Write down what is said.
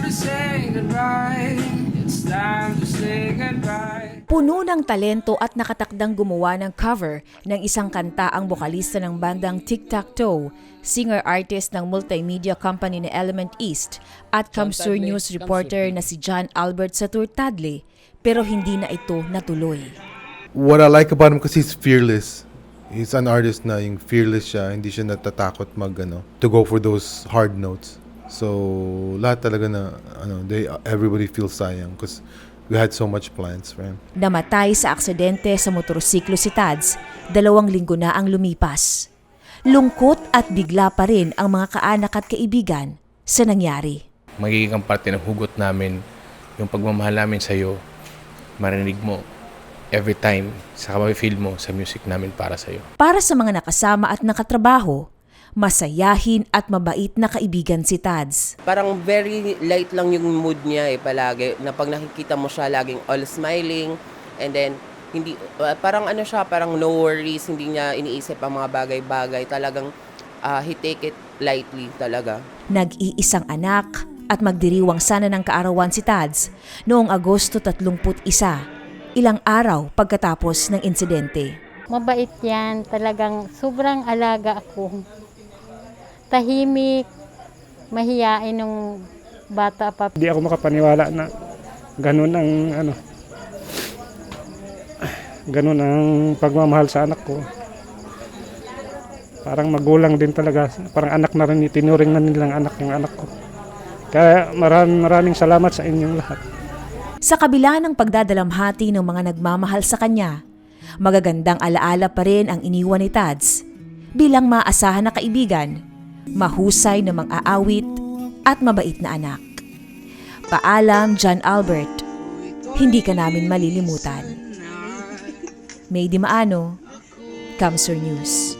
to say goodbye. It's time to say goodbye. Puno ng talento at nakatakdang gumawa ng cover ng isang kanta ang bokalista ng bandang Tic Tac Toe, singer-artist ng multimedia company na Element East at Kamsur News reporter na si John Albert Satur Tadle, pero hindi na ito natuloy. What I like about him kasi he's fearless. He's an artist na yung fearless siya, hindi siya natatakot to go for those hard notes. So lahat talaga na everybody feels sayang because we had so much plans for him. Namatay sa aksidente sa motorsiklo si Tads, 2 linggo na ang lumipas. Lungkot at bigla pa rin ang mga kaanak at kaibigan sa nangyari. Magiging parte ng hugot namin yung pagmamahal namin sa iyo. Marinig mo every time sa feel mo sa music namin para sa iyo. Para sa mga nakasama at nakatrabaho, masayahin at mabait na kaibigan si Tads. Parang very light lang yung mood niya palagi. Na pag nakikita mo siya, laging all smiling. And then, hindi, parang parang no worries. Hindi niya iniisip ang mga bagay-bagay. Talagang he take it lightly talaga. Nag-iisang anak at magdiriwang sana ng kaarawan si Tads noong Agosto 31, ilang araw pagkatapos ng insidente. Mabait yan. Talagang sobrang alaga ako. Tahimik, mahiyain nung bata pa. Hindi ako makapaniwala na ganun ang pagmamahal sa anak ko. Parang magulang din talaga, parang anak na rin, itinuring na nilang anak yung anak ko. Kaya maraming salamat sa inyong lahat. Sa kabila ng pagdadalamhati ng mga nagmamahal sa kanya, magagandang alaala pa rin ang iniwan ni Tads bilang maasahan na kaibigan, mahusay na mang-aawit at mabait na anak. Paalam, John Albert, hindi ka namin malilimutan. May Di Maano, Kamsur News.